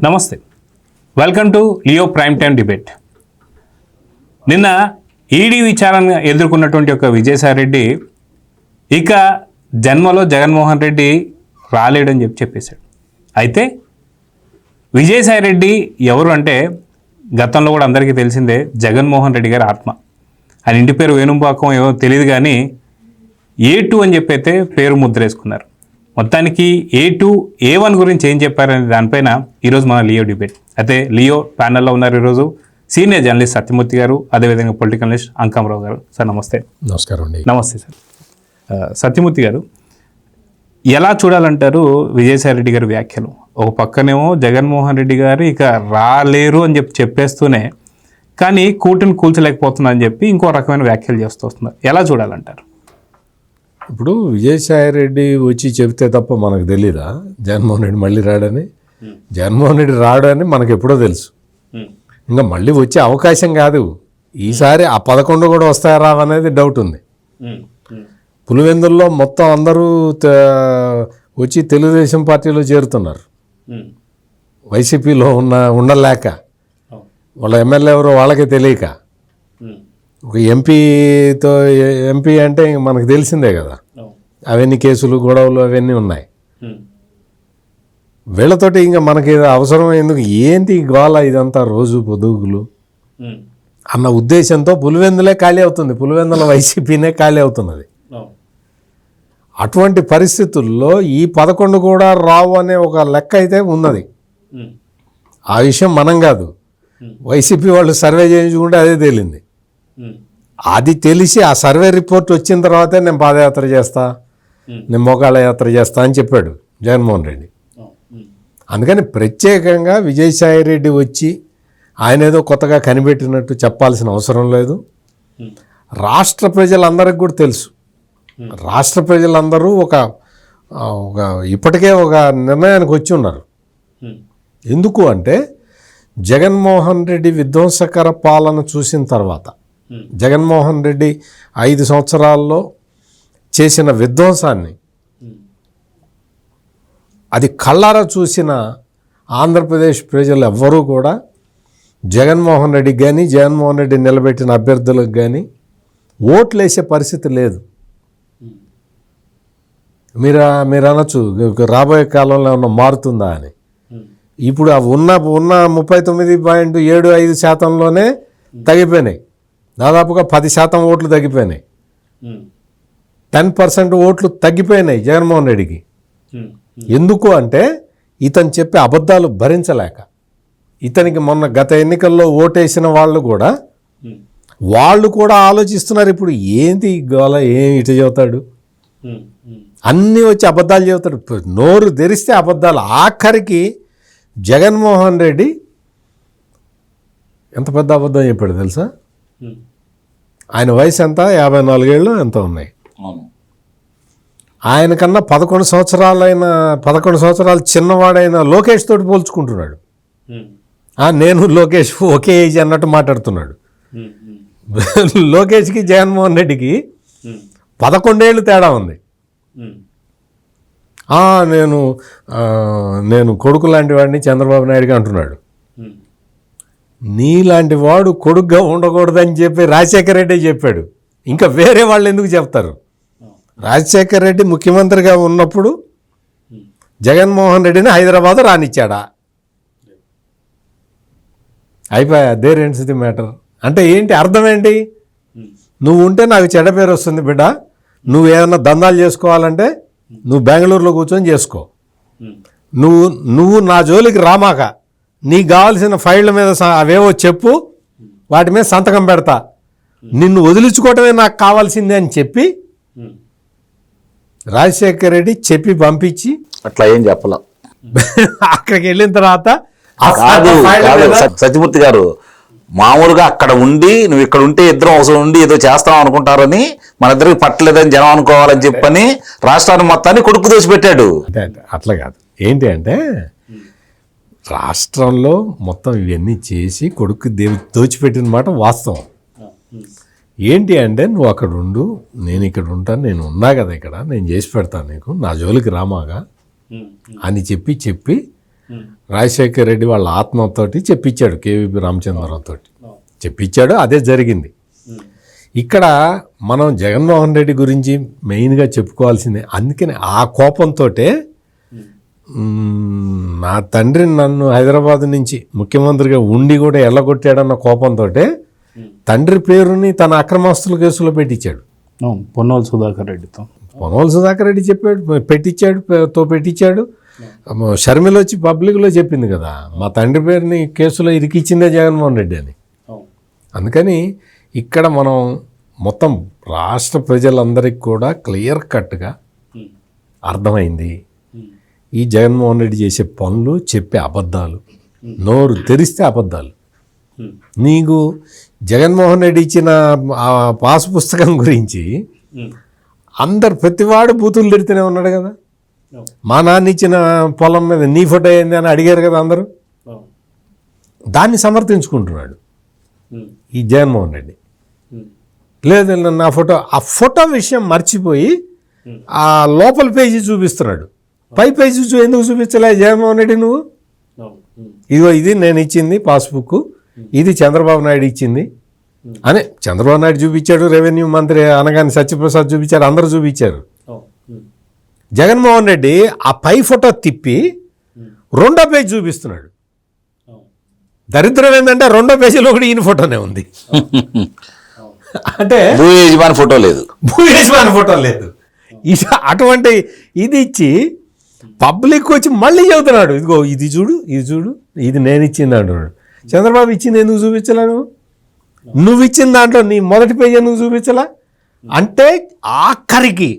నమస్తే, welcome to Leo prime time debate. నిన్న ED విచారణ ఎదుర్కొన్నటువంటి ఒక విజయసాయిరెడ్డి ఇక జన్మలో జగన్మోహన్ రెడ్డి రాలేడని చెప్పేశాడు. అయితే విజయసాయిరెడ్డి ఎవరు అంటే గతంలో కూడా అందరికీ తెలిసిందే, జగన్మోహన్ రెడ్డి గారి ఆత్మ. ఆయన ఇంటి పేరు వేణుంపాకం ఏమో తెలియదు, కానీ A2 అని చెప్పి అయితే పేరు ముద్రేసుకున్నారు. మొత్తానికి A2 A1 గురించి ఏం చెప్పారనే దానిపైన ఈరోజు మన లియో డిబేట్. అయితే లియో ప్యానల్లో ఉన్నారు ఈరోజు సీనియర్ జర్నలిస్ట్ సత్యమూర్తి గారు, అదేవిధంగా పొలిటికల్ అనలిస్ట్ అంకామరావు గారు. సార్ నమస్తే. నమస్కారం అండి. నమస్తే సార్. సత్యమూర్తి గారు, ఎలా చూడాలంటారు విజయసాయిరెడ్డి గారి వ్యాఖ్యలు? ఒక పక్కనేమో జగన్మోహన్ రెడ్డి గారు ఇక రాలేరు అని చెప్పేస్తూనే, కానీ కూటమిని కూల్చలేకపోతున్నా అని చెప్పి ఇంకో రకమైన వ్యాఖ్యలు చేస్తూ వస్తున్నారు. ఎలా చూడాలంటారు? ఇప్పుడు విజయసాయిరెడ్డి వచ్చి చెబితే తప్ప మనకు తెలీదా జగన్మోహన్ రెడ్డి మళ్ళీ రాడని? జగన్మోహన్ రెడ్డి రాడని మనకు ఎప్పుడో తెలుసు. ఇంకా మళ్ళీ వచ్చే అవకాశం కాదు. ఈసారి ఆ 11 కూడా వస్తాయా రావనేది డౌట్ ఉంది. పులివెందుల్లో మొత్తం అందరూ వచ్చి తెలుగుదేశం పార్టీలో చేరుతున్నారు. వైసీపీలో ఉండలేక, వాళ్ళ ఎమ్మెల్యే ఎవరో వాళ్ళకే తెలియక, ఒక ఎంపీ అంటే మనకు తెలిసిందే కదా, అవన్నీ కేసులు గొడవలు అవన్నీ ఉన్నాయి. వీళ్ళతోటి ఇంకా మనకి అవసరం ఎందుకు, ఏంటి గోళ ఇదంతా రోజు పొదుగులు అన్న ఉద్దేశంతో పులివెందులే ఖాళీ అవుతుంది. పులివెందుల వైసీపీనే ఖాళీ అవుతున్నది. అటువంటి పరిస్థితుల్లో ఈ 11 కూడా రావు అనే ఒక లెక్క అయితే ఉన్నది. ఆ విషయం మనం కాదు, వైసీపీ వాళ్ళు సర్వే చేయించుకుంటే అదే తేలింది. అది తెలిసి ఆ సర్వే రిపోర్ట్ వచ్చిన తర్వాతే నేను పాదయాత్ర చేస్తా, నేను మోకాళ్ళ యాత్ర చేస్తా అని చెప్పాడు జగన్మోహన్ రెడ్డి. అందుకని ప్రత్యేకంగా విజయసాయిరెడ్డి వచ్చి ఆయన ఏదో కొత్తగా కనిపెట్టినట్టు చెప్పాల్సిన అవసరం లేదు. రాష్ట్ర ప్రజలందరికీ కూడా తెలుసు. రాష్ట్ర ప్రజలందరూ ఒక ఇప్పటికే ఒక నిర్ణయానికి వచ్చి ఉన్నారు. ఎందుకు అంటే జగన్మోహన్ రెడ్డి విధ్వంసకర పాలన చూసిన తర్వాత, జగన్మోహన్ రెడ్డి 5 సంవత్సరాల్లో చేసిన విధ్వంసాన్ని అది కళ్ళారా చూసిన ఆంధ్రప్రదేశ్ ప్రజలు ఎవ్వరూ కూడా జగన్మోహన్ రెడ్డికి కానీ, జగన్మోహన్ రెడ్డి నిలబెట్టిన అభ్యర్థులకు కానీ ఓట్లు వేసే పరిస్థితి లేదు. మీరు అనొచ్చు రాబోయే కాలంలో ఏమన్నా మారుతుందా అని. ఇప్పుడు ఉన్న 39.75% తగ్గిపోయినాయి. దాదాపుగా 10% ఓట్లు తగ్గిపోయినాయి. 10% ఓట్లు తగ్గిపోయినాయి జగన్మోహన్ రెడ్డికి. ఎందుకు అంటే ఇతను చెప్పే అబద్ధాలు భరించలేక. ఇతనికి మొన్న గత ఎన్నికల్లో ఓటేసిన వాళ్ళు కూడా ఆలోచిస్తున్నారు, ఇప్పుడు ఏంటి గోల, ఇటు చెబుతాడు, అన్నీ వచ్చి అబద్ధాలు చెబుతాడు, నోరు తెరిస్తే అబద్ధాలు. ఆఖరికి జగన్మోహన్ రెడ్డి ఎంత పెద్ద అబద్ధం చెప్పాడు తెలుసా? ఆయన వయసు ఎంత, 54 ఏళ్ళు ఎంత ఉన్నాయి. ఆయన కన్నా 11 సంవత్సరాలు చిన్నవాడైన లోకేష్ తోటి పోల్చుకుంటున్నాడు. నేను లోకేష్ ఒకే ఏజ్ అన్నట్టు మాట్లాడుతున్నాడు. లోకేష్కి జగన్మోహన్ రెడ్డికి 11 ఏళ్ళు తేడా ఉంది. నేను కొడుకు లాంటి వాడిని చంద్రబాబు నాయుడుగా అంటున్నాడు. నీలాంటి వాడు కొడుకుగా ఉండకూడదని చెప్పి రాజశేఖర రెడ్డి చెప్పాడు. ఇంకా వేరే వాళ్ళు ఎందుకు చెప్తారు? రాజశేఖర రెడ్డి ముఖ్యమంత్రిగా ఉన్నప్పుడు జగన్మోహన్ రెడ్డిని హైదరాబాద్ రానిచ్చాడా? అయిపోయా, దేర్ ఎండ్స్ ది మ్యాటర్. అంటే ఏంటి అర్థం ఏంటి? నువ్వు ఉంటే నాకు చెడ్డ పేరు వస్తుంది బిడ్డ, నువ్వు ఏమన్నా దందాలు చేసుకోవాలంటే నువ్వు బెంగళూరులో కూర్చొని చేసుకో, నువ్వు నా జోలికి రామాక, నీకు కావాల్సిన ఫైళ్ళ మీద అవేవో చెప్పు, వాటి మీద సంతకం పెడతా, నిన్ను వదిలించుకోవటమే నాకు కావాల్సిందే అని చెప్పి రాజశేఖర రెడ్డి చెప్పి పంపించి, అట్లా ఏం చెప్పలా. అక్కడికి వెళ్ళిన తర్వాత సత్యమూర్తి గారు మామూలుగా అక్కడ ఉండి నువ్వు ఇక్కడ ఉంటే ఇద్దరం అవసరం ఉండి ఏదో చేస్తాం అనుకుంటారని, మన ఇద్దరికి పట్టలేదని జనం అనుకోవాలని చెప్పని రాష్ట్రాన్ని మొత్తాన్ని కొడుకు దోచిపెట్టాడు. అట్లా కాదు. ఏంటి అంటే రాష్ట్రంలో మొత్తం ఇవన్నీ చేసి కొడుకు దోచిపెట్టిన మాట వాస్తవం. ఏంటి అంటే నువ్వు అక్కడ ఉండు, నేను ఇక్కడ ఉంటాను, నేను ఉన్నా కదా ఇక్కడ, నేను చేసి పెడతాను నీకు, నా జోలికి రామాగా అని చెప్పి రాజశేఖర్ రెడ్డి వాళ్ళ ఆత్మతోటి చెప్పించాడు కేవీపీ రామచంద్రరావు తోటి చెప్పించాడు. అదే జరిగింది. ఇక్కడ మనం జగన్మోహన్ రెడ్డి గురించి మెయిన్గా చెప్పుకోవాల్సిందే. అందుకని ఆ కోపంతో నా తండ్రి నన్ను హైదరాబాద్ నుంచి ముఖ్యమంత్రిగా ఉండి కూడా ఎల్లగొట్టాడన్న కోపంతో తండ్రి పేరుని తన అక్రమాస్తుల కేసులో పెట్టించాడు. పొన్నోలు సుధాకర్ రెడ్డితో. పొన్నోలు సుధాకర్ రెడ్డి పెట్టించాడు. షర్మిల వచ్చి పబ్లిక్లో చెప్పింది కదా, మా తండ్రి పేరుని కేసులో ఇరికిచ్చిందే జగన్మోహన్ రెడ్డి అని. అందుకని ఇక్కడ మనం మొత్తం రాష్ట్ర ప్రజలందరికీ కూడా క్లియర్ కట్గా అర్థమైంది ఈ జగన్మోహన్ రెడ్డి చేసే పనులు, చెప్పే అబద్ధాలు, నోరు తెరిస్తే అబద్ధాలు. నీకు జగన్మోహన్ రెడ్డి ఇచ్చిన ఆ పాస్ పుస్తకం గురించి ప్రతివాడు బూతులు తిడుతూనే ఉన్నాడు కదా. మా నాన్న ఇచ్చిన పొలం మీద నీ ఫోటో అయింది అని అడిగారు కదా అందరూ. దాన్ని సమర్థించుకుంటున్నాడు ఈ జగన్మోహన్ రెడ్డి. లేదు నా ఫోటో, ఆ ఫోటో విషయం మర్చిపోయి ఆ లోపల పేజీ చూపిస్తున్నాడు. పై పేజీ ఎందుకు చూపించలే జగన్మోహన్ రెడ్డి నువ్వు? ఇదిగో ఇది నేను ఇచ్చింది పాస్బుక్, ఇది చంద్రబాబు నాయుడు ఇచ్చింది అని చంద్రబాబు నాయుడు చూపించాడు, రెవెన్యూ మంత్రి అనగానే సత్యప్రసాద్ చూపించారు, అందరూ చూపించారు. జగన్మోహన్ రెడ్డి ఆ పై ఫోటో తిప్పి రెండో పేజీ చూపిస్తున్నాడు. దరిద్రం ఏంటంటే రెండో పేజీలో కూడా ఈయన ఫోటోనే ఉంది. అంటే భూ యజమాని ఫోటో లేదు. అటువంటి ఇది ఇచ్చి పబ్లిక్ వచ్చి మళ్ళీ చెబుతున్నాడు, ఇదిగో ఇది చూడు, ఇది నేను ఇచ్చింది అంటున్నాడు. చంద్రబాబు ఇచ్చింది ఎందుకు చూపించలే నువ్వు ఇచ్చిన దాంట్లో నీ మొదటి పేజీ ఎందుకు చూపించలా? అంటే ఆఖరికి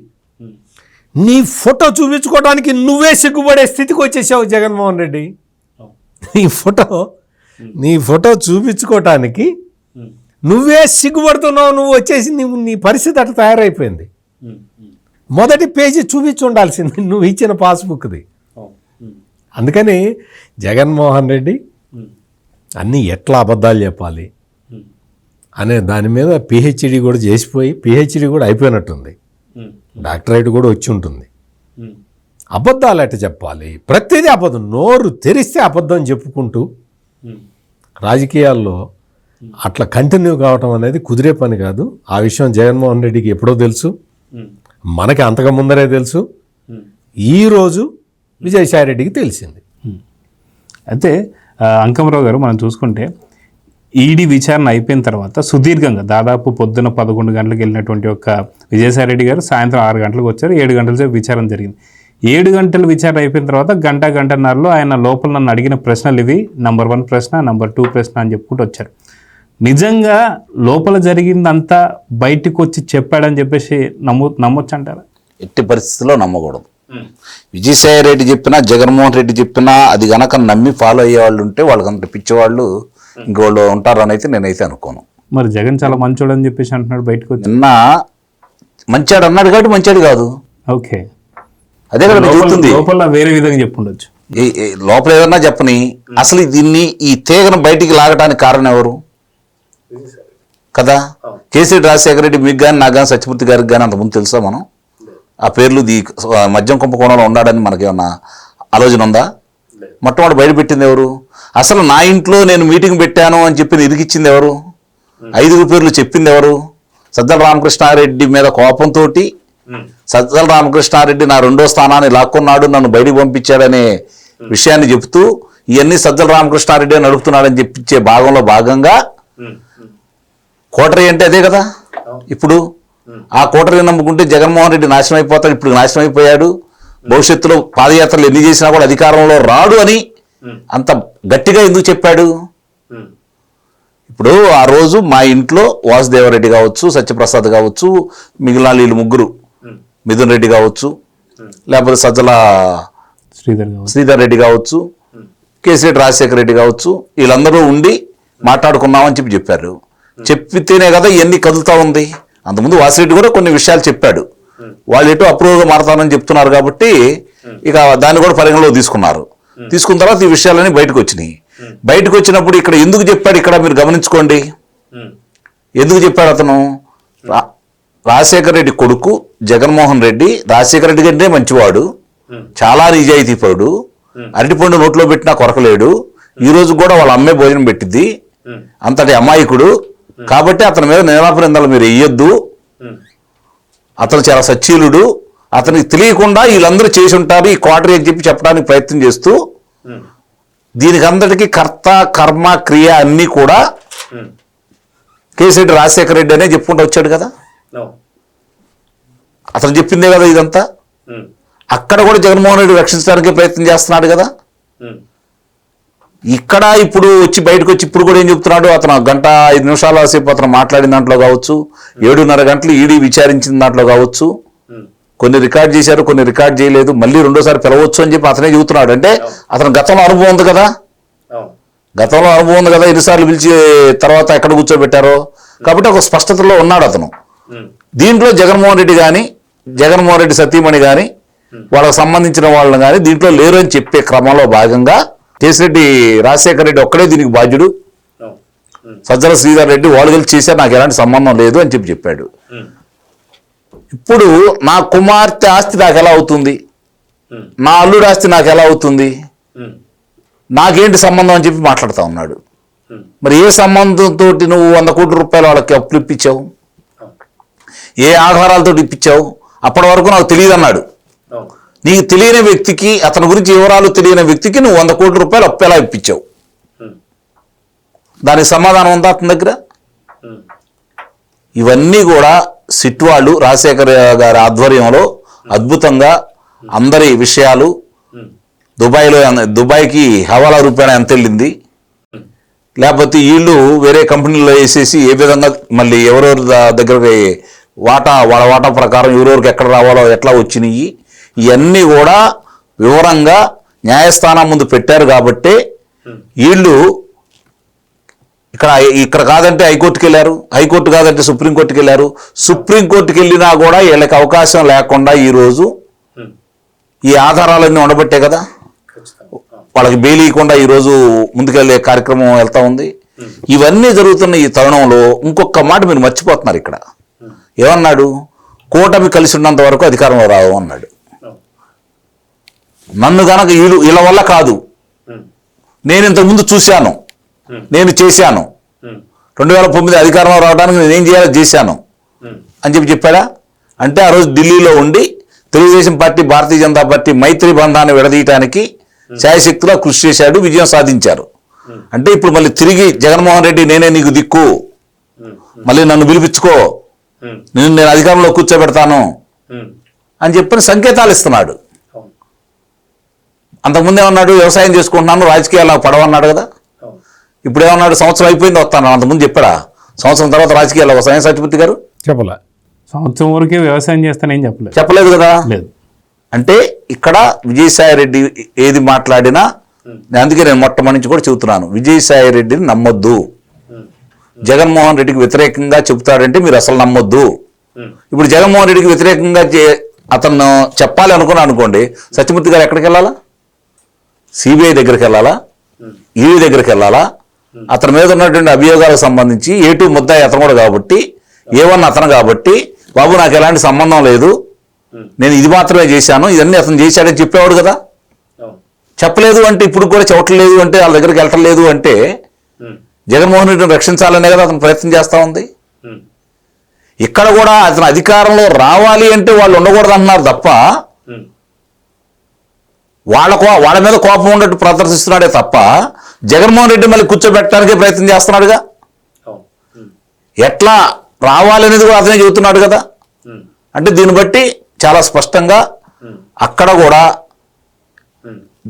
నీ ఫోటో చూపించుకోవడానికి నువ్వే సిగ్గుపడే స్థితికి వచ్చేసావు జగన్మోహన్ రెడ్డి. నీ ఫోటో చూపించుకోవటానికి నువ్వే సిగ్గుపడుతున్నావు. నువ్వు వచ్చేసి నీ పరిస్థితి అట్లా తయారైపోయింది. మొదటి పేజీ చూపించి ఉండాల్సింది నువ్వు ఇచ్చిన పాస్బుక్ది. అందుకని జగన్మోహన్ రెడ్డి అన్నీ ఎట్లా అబద్ధాలు చెప్పాలి అనే దాని మీద పిహెచ్డి కూడా చేసిపోయి పిహెచ్డి కూడా అయిపోయినట్టుంది, డాక్టరేట్ కూడా వచ్చి ఉంటుంది. అబద్ధాలు ఎట్లా చెప్పాలి, ప్రతిదీ అబద్ధం, నోరు తెరిస్తే అబద్ధం చెప్పుకుంటూ రాజకీయాల్లో అట్లా కంటిన్యూ కావటం అనేది కుదిరే పని కాదు. ఆ విషయం జగన్మోహన్ రెడ్డికి ఎప్పుడో తెలుసు, మనకి అంతకు ముందరే తెలుసు. ఈరోజు విజయసాయి రెడ్డికి తెలిసింది. అయితే అంకమరావు గారు, మనం చూసుకుంటే ఈడీ విచారణ అయిపోయిన తర్వాత సుదీర్ఘంగా దాదాపు పొద్దున 11 గంటలకు వెళ్ళినటువంటి ఒక విజయసాయి రెడ్డి గారు సాయంత్రం 6 గంటలకు వచ్చారు. 7 గంటల సేపు విచారణ జరిగింది. 7 గంటల విచారణ అయిపోయిన తర్వాత గంటన్నరలో ఆయన లోపల నన్ను అడిగిన ప్రశ్నలు ఇవి, నంబర్ 1 ప్రశ్న, నంబర్ 2 ప్రశ్న అని చెప్పుకుంటూ వచ్చారు. నిజంగా లోపల జరిగిందంతా బయటకు వచ్చి చెప్పాడని చెప్పేసి నమ్మొచ్చు అంటారా? ఎట్టి పరిస్థితుల్లో నమ్మకూడదు. విజయసాయి రెడ్డి చెప్పినా జగన్మోహన్ రెడ్డి చెప్పినా అది గనక నమ్మి ఫాలో అయ్యే వాళ్ళు ఉంటే వాళ్ళకంటే పిచ్చేవాళ్ళు ఇంకోళ్ళు ఉంటారని అయితే నేనైతే అనుకోను. మరి జగన్ చాలా మంచోడు అని చెప్పేసి అంటున్నాడు బయటకు వచ్చి. నిన్న మంచాడు అన్నాడు కాబట్టి మంచాడు కాదు. ఓకే, అదే కదా చెప్తుంది. లోపల వేరే విధంగా చెప్పుండొచ్చు, లోపల ఏదన్నా చెప్పని. అసలు దీన్ని ఈ తీగను బయటికి లాగడానికి కారణం ఎవరు కదా? కేసీ రాజశేఖర రెడ్డి మీకు కానీ నాకు కానీ సత్యమూర్తి గారికి కానీ అంతకుముందు తెలుసా? మనం ఆ పేర్లు మద్యం కుంభకోణంలో ఉన్నాడని మనకేమన్నా ఆలోచన ఉందా? మొట్టమొదటి బయటపెట్టింది ఎవరు? అసలు నా ఇంట్లో నేను మీటింగ్ పెట్టాను అని చెప్పి ఇరికిచ్చింది ఎవరు? 5 పేర్లు చెప్పింది ఎవరు? సజ్జల రామకృష్ణారెడ్డి మీద కోపంతో సజ్జల రామకృష్ణారెడ్డి నా 2వ స్థానాన్ని లాక్కున్నాడు, నన్ను బయటికి పంపించాడనే విషయాన్ని చెప్తూ ఇవన్నీ సజ్జల రామకృష్ణారెడ్డి నడుపుతున్నాడని చెప్పించే భాగంలో భాగంగా కోటరీ అంటే అదే కదా. ఇప్పుడు ఆ కోటరీ నమ్ముకుంటే జగన్మోహన్ రెడ్డి నాశనం అయిపోతాడు. ఇప్పుడు నాశనం అయిపోయాడు. భవిష్యత్తులో పాదయాత్రలు ఎన్ని చేసినా కూడా అధికారంలో రాడు అని అంత గట్టిగా ఎందుకు చెప్పాడు? ఇప్పుడు ఆ రోజు మా ఇంట్లో వాసుదేవరెడ్డి కావచ్చు, సత్యప్రసాద్ కావచ్చు, మిగిలిన వీళ్ళు 3 మిథున్ రెడ్డి కావచ్చు, లేకపోతే సజ్జల శ్రీధర్ రెడ్డి కావచ్చు, కేసీరెడ్డి రాజశేఖర రెడ్డి కావచ్చు, వీళ్ళందరూ ఉండి మాట్లాడుకున్నామని చెప్పారు. చెప్పితేనే కదా ఇవన్నీ కదులుతా ఉంది. అంతకుముందు వాసిరెడ్డి కూడా కొన్ని విషయాలు చెప్పాడు. వాళ్ళు ఎటు అప్రూవ్గా మారతానని చెప్తున్నారు కాబట్టి ఇక దాన్ని కూడా పరిగణలో తీసుకున్నారు. తీసుకున్న తర్వాత ఈ విషయాలన్నీ బయటకు వచ్చినాయి. బయటకు వచ్చినప్పుడు ఇక్కడ ఎందుకు చెప్పాడు, ఇక్కడ మీరు గమనించుకోండి. ఎందుకు చెప్పాడు అతను? రాజశేఖర రెడ్డి కొడుకు జగన్మోహన్ రెడ్డి రాజశేఖర రెడ్డి కంటే మంచివాడు, చాలా నిజాయితీపరుడు, అరటిపండు నోట్లో పెట్టినా కొరకలేడు, ఈ రోజు కూడా వాళ్ళ అమ్మే భోజనం పెట్టిద్ది, అంతటి అమాయకుడు. కాబట్టి అతని మీద నిరాపరిందాలు మీరు వెయ్యొద్దు, అతను చాలా సచ్చీలుడు, అతనికి తెలియకుండా వీళ్ళందరూ చేసి ఉంటారు ఈ క్వార్టర్ అని చెప్పి చెప్పడానికి ప్రయత్నం చేస్తూ దీనికి అందరికీ కర్త కర్మ క్రియ అన్నీ కూడా కేసీరెడ్డి రాజశేఖర రెడ్డి అనే చెప్పుకుంటూ వచ్చాడు కదా. అతను చెప్పిందే కదా ఇదంతా. అక్కడ కూడా జగన్మోహన్ రెడ్డి రక్షించడానికి ప్రయత్నం చేస్తున్నాడు కదా. ఇక్కడ ఇప్పుడు వచ్చి బయటకు వచ్చి ఇప్పుడు కూడా ఏం చెప్తున్నాడు, అతను 1:05 సేపు అతను మాట్లాడిన దాంట్లో కావచ్చు, 7:30 గంటలు ఈడీ విచారించిన దాంట్లో కావచ్చు, కొన్ని రికార్డ్ చేశారు, కొన్ని రికార్డ్ చేయలేదు, మళ్ళీ రెండోసారి పిలవచ్చు అని చెప్పి అతనే చెబుతున్నాడు. అంటే అతను గతంలో అనుభవం ఉంది కదా, ఎన్నిసార్లు పిలిచి తర్వాత ఎక్కడ కూర్చోబెట్టారో, కాబట్టి ఒక స్పష్టతలో ఉన్నాడు అతను. దీంట్లో జగన్మోహన్ రెడ్డి కానీ, జగన్మోహన్ రెడ్డి సతీమణి కానీ, వాళ్ళకి సంబంధించిన వాళ్ళని కానీ దీంట్లో లేరు అని చెప్పే క్రమంలో భాగంగా కేసిరెడ్డి రాజశేఖర రెడ్డి ఒక్కడే దీనికి బాధ్యుడు, సజ్జల శ్రీధర్ రెడ్డి వాళ్ళు కలిసి చేశారు, నాకు ఎలాంటి సంబంధం లేదు అని చెప్పాడు. ఇప్పుడు నా కుమార్తె ఆస్తి నాకు ఎలా అవుతుంది, నా అల్లుడు ఆస్తి నాకు ఎలా అవుతుంది, నాకేంటి సంబంధం అని చెప్పి మాట్లాడుతూ ఉన్నాడు. మరి ఏ సంబంధంతో నువ్వు 100 కోట్ల రూపాయలు వాళ్ళకి అప్పులు ఇప్పించావు, ఏ ఆధారాలతో ఇప్పించావు, అప్పటి వరకు నాకు తెలియదు అన్నాడు. నీకు తెలియని వ్యక్తికి, అతని గురించి వివరాలు తెలియని వ్యక్తికి నువ్వు 100 కోట్ల రూపాయలు అప్పు ఎలా ఇప్పించావు, దానికి సమాధానం ఉందా అతని దగ్గర? ఇవన్నీ కూడా సిట్ వాళ్ళు రాజశేఖర్ గారి ఆధ్వర్యంలో అద్భుతంగా అందరి విషయాలు, దుబాయ్కి హవాలా రూపాయన ఎంత వెళ్ళింది, లేకపోతే వీళ్ళు వేరే కంపెనీలో వేసేసి ఏ విధంగా మళ్ళీ ఎవరెవరి దగ్గరకి వాళ్ళ వాటా ప్రకారం ఎవరెవరికి ఎక్కడ రావాలో ఎట్లా వచ్చినాయి, ఇవన్నీ కూడా వివరంగా న్యాయస్థానం ముందు పెట్టారు. కాబట్టి వీళ్ళు ఇక్కడ కాదంటే హైకోర్టుకి వెళ్ళారు, హైకోర్టు కాదంటే సుప్రీంకోర్టుకి వెళ్ళారు, సుప్రీంకోర్టుకి వెళ్ళినా కూడా వీళ్ళకి అవకాశం లేకుండా ఈరోజు ఈ ఆధారాలన్నీ ఉండబట్టే కదా వాళ్ళకి బెయిల్ ఇవ్వకుండా ఈరోజు ముందుకెళ్ళే కార్యక్రమం వెళ్తా ఉంది. ఇవన్నీ జరుగుతున్న ఈ తరుణంలో ఇంకొక మాట మీరు మర్చిపోతున్నారు. ఇక్కడ ఏమన్నాడు, కూటమి కలిసి ఉన్నంత వరకు అధికారంలో రావు అన్నాడు. నన్ను గనక వీళ్ళ వల్ల కాదు, నేను ఇంతకుముందు చూశాను, నేను చేశాను, 2009 అధికారంలో రావడానికి నేనేం చేయాలో చేశాను అని చెప్పాడా? అంటే ఆ రోజు ఢిల్లీలో ఉండి తెలుగుదేశం పార్టీ, భారతీయ జనతా పార్టీ మైత్రి బంధాన్ని విడదీయటానికి శాయశక్తిలో కృషి చేశాడు, విజయం సాధించారు. అంటే ఇప్పుడు మళ్ళీ తిరిగి జగన్మోహన్ రెడ్డి నేనే నీకు దిక్కు, మళ్ళీ నన్ను పిలిపించుకో, నేను అధికారంలో కూర్చోబెడతాను అని చెప్పిన సంకేతాలు ఇస్తున్నాడు. అంతకుముందు ఏమన్నాడు, వ్యవసాయం చేసుకుంటున్నాను, రాజకీయాలు పడవన్నాడు కదా. ఇప్పుడు ఏమన్నాడు, సంవత్సరం అయిపోయింది వస్తాను, అంతకుముందు చెప్పాడా? సంవత్సరం తర్వాత రాజకీయాలు వస్తాయి సత్యమూర్తి గారు? చెప్పలే. సంవత్సరం వరకే వ్యవసాయం చేస్తానేం చెప్పలేదు కదా. లేదు. అంటే ఇక్కడ విజయసాయి రెడ్డి ఏది మాట్లాడినా, అందుకే నేను మొట్టమొదటి నుంచి కూడా చెబుతున్నాను, విజయసాయి రెడ్డిని నమ్మొద్దు. జగన్మోహన్ రెడ్డికి వ్యతిరేకంగా చెబుతాడంటే మీరు అసలు నమ్మొద్దు. ఇప్పుడు జగన్మోహన్ రెడ్డికి వ్యతిరేకంగా అతను చెప్పాలి అనుకోండి, సత్యమూర్తి గారు ఎక్కడికి వెళ్ళాలా? సిబిఐ దగ్గరికి వెళ్ళాలా? ఈడీ దగ్గరికి వెళ్ళాలా? అతని మీద ఉన్నటువంటి అభియోగాలకు సంబంధించి A2 ముద్దాయి అతను కూడా కాబట్టి, A1 అతను కాబట్టి, బాబు నాకు ఎలాంటి సంబంధం లేదు, నేను ఇది మాత్రమే చేశాను, ఇదన్నీ అతను చేశాడని చెప్పేవాడు కదా. చెప్పలేదు అంటే, ఇప్పుడు కూడా చెప్పట్లేదు అంటే, వాళ్ళ దగ్గరికి వెళ్ళట్లేదు అంటే జగన్మోహన్ రెడ్డిని రక్షించాలనే కదా అతను ప్రయత్నం చేస్తూ ఉంది. ఇక్కడ కూడా అతను అధికారంలో రావాలి అంటే వాళ్ళు ఉండకూడదు అంటున్నారు తప్ప, వాళ్ళ మీద కోపం ఉన్నట్టు ప్రదర్శిస్తున్నాడే తప్ప జగన్మోహన్ రెడ్డి మళ్ళీ కూర్చోబెట్టడానికే ప్రయత్నం చేస్తున్నాడుగా. ఎట్లా రావాలనేది కూడా అతనే చెబుతున్నాడు కదా. అంటే దీన్ని బట్టి చాలా స్పష్టంగా అక్కడ కూడా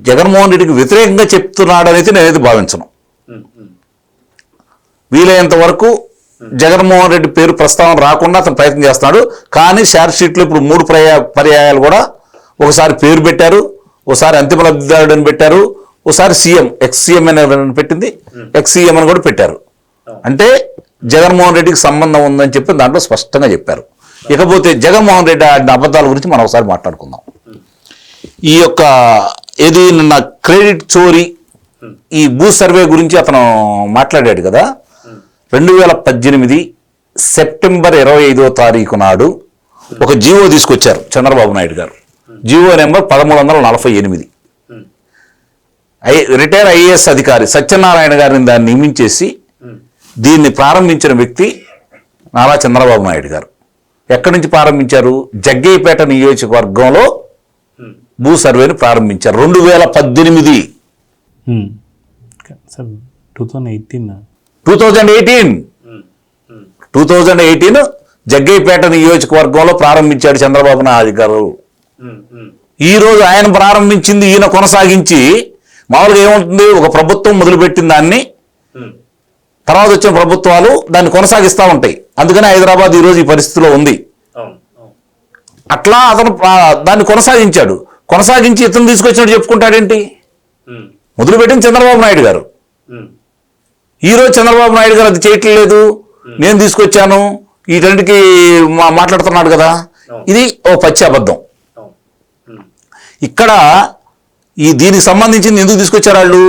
జగన్మోహన్ రెడ్డికి వ్యతిరేకంగా చెప్తున్నాడు అనేది నేనైతే భావించను. వీలైనంత వరకు జగన్మోహన్ రెడ్డి పేరు ప్రస్తావన రాకుండా అతను ప్రయత్నం చేస్తున్నాడు. కానీ ఛార్జ్ షీట్లో ఇప్పుడు 3 పర్యాయాలు కూడా, ఒకసారి పేరు పెట్టారు, ఒకసారి అంతిమ లబ్ధిదారుడు అని పెట్టారు, ఒకసారి సీఎం ఎక్స్ సీఎం అని పెట్టింది, ఎక్స్ సీఎం అని కూడా పెట్టారు. అంటే జగన్మోహన్ రెడ్డికి సంబంధం ఉందని చెప్పి దాంట్లో స్పష్టంగా చెప్పారు. ఇకపోతే జగన్మోహన్ రెడ్డి ఆడిన అబద్ధాల గురించి మనం ఒకసారి మాట్లాడుకుందాం. ఈ యొక్క ఏది నిన్న క్రెడిట్ చోరీ, ఈ భూ సర్వే గురించి అతను మాట్లాడాడు కదా. 2018 సెప్టెంబర్ 25వ తారీఖు నాడు ఒక జీవో తీసుకొచ్చారు చంద్రబాబు నాయుడు గారు. GO number 1348. రిటైర్ ఐఏఎస్ అధికారి సత్యనారాయణ గారిని దాన్ని నియమించేసి దీన్ని ప్రారంభించిన వ్యక్తి నారా చంద్రబాబు నాయుడు గారు. ఎక్కడి నుంచి ప్రారంభించారు? జగ్గయ్యపేట నియోజకవర్గంలో భూ సర్వేని ప్రారంభించారు 2018. సార్ 2018 2018 జగ్గయ్యపేట నియోజకవర్గంలో ప్రారంభించాడు చంద్రబాబు నాయుడు గారు. ఈ రోజు ఆయన ప్రారంభించింది ఈయన కొనసాగించి, మామూలుగా ఏముంటుంది, ఒక ప్రభుత్వం మొదలుపెట్టిన దాన్ని తర్వాత వచ్చిన ప్రభుత్వాలు దాన్ని కొనసాగిస్తూ ఉంటాయి. అందుకని హైదరాబాద్ ఈరోజు ఈ పరిస్థితిలో ఉంది. అట్లా అతను దాన్ని కొనసాగించాడు. కొనసాగించి ఇతను తీసుకొచ్చినట్టు చెప్పుకుంటాడేంటి? మొదలుపెట్టింది చంద్రబాబు నాయుడు గారు. ఈరోజు చంద్రబాబు నాయుడు గారు అది చేయట్లేదు, నేను తీసుకొచ్చాను వీటన్నిటికీ మాట్లాడుతున్నాడు కదా. ఇది ఓ పచ్చి అబద్ధం. ఇక్కడ దీనికి సంబంధించింది ఎందుకు తీసుకొచ్చారు వాళ్ళు?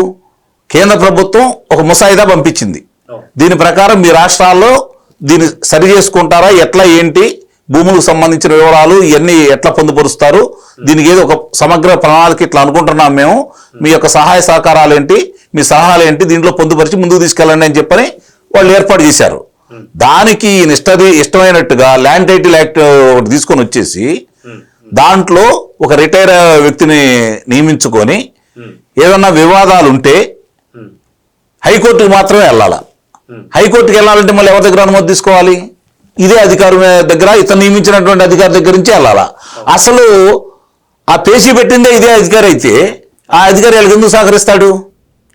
కేంద్ర ప్రభుత్వం ఒక ముసాయిదా పంపించింది. దీని ప్రకారం మీ రాష్ట్రాల్లో దీన్ని సరి చేసుకుంటారా, ఎట్లా ఏంటి, భూములకు సంబంధించిన వివరాలు ఇవన్నీ ఎట్లా పొందుపరుస్తారు, దీనికి ఏదో ఒక సమగ్ర ప్రణాళిక ఇట్లా అనుకుంటున్నాం మేము, మీ యొక్క సహాయ సహకారాలు ఏంటి, మీ సలహాలు ఏంటి, దీంట్లో పొందుపరిచి ముందుకు తీసుకెళ్ళండి అని చెప్పని వాళ్ళు ఏర్పాటు చేశారు. దానికి ఇష్టమైనట్టుగా ల్యాండ్ టైటిల్ యాక్ట్ ఒకటి తీసుకొని వచ్చేసి దాంట్లో ఒక రిటైర్ వ్యక్తిని నియమించుకొని ఏదన్నా వివాదాలు ఉంటే హైకోర్టుకు మాత్రమే వెళ్ళాలా. హైకోర్టుకి వెళ్ళాలంటే మళ్ళీ ఎవరి దగ్గర అనుమతి తీసుకోవాలి? ఇదే అధికారి దగ్గర, ఇతను నియమించినటువంటి అధికారి దగ్గర నుంచి వెళ్ళాలా. అసలు ఆ పేషీ పెట్టిందే ఇదే అధికారి అయితే ఆ అధికారి వాళ్ళకి ఎందుకు సహకరిస్తాడు?